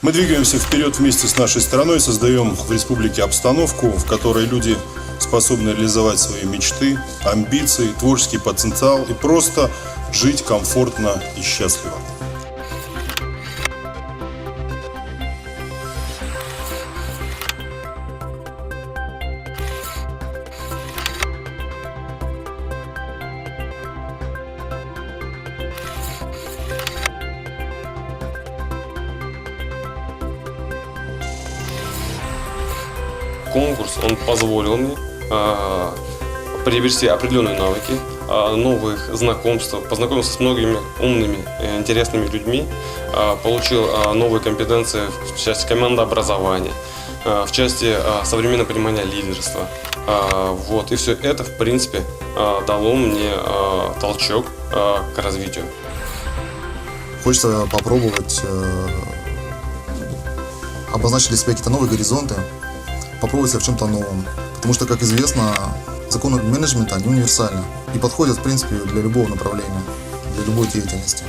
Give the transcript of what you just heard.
Мы двигаемся вперед вместе с нашей страной, создаем в республике обстановку, в которой люди способны реализовать свои мечты, амбиции, творческий потенциал и просто жить комфортно и счастливо. Конкурс, он позволил мне приобрести определенные навыки, новых знакомств, познакомился с многими умными, интересными людьми, получил новые компетенции в части командообразования, в части современного понимания лидерства. Вот. И все это, в принципе, дало мне толчок к развитию. Хочется попробовать обозначить для себя какие-то новые горизонты, попробовать себя в чем-то новом. Потому что, как известно, законы менеджмента, они универсальны и подходят, в принципе, для любого направления, для любой деятельности.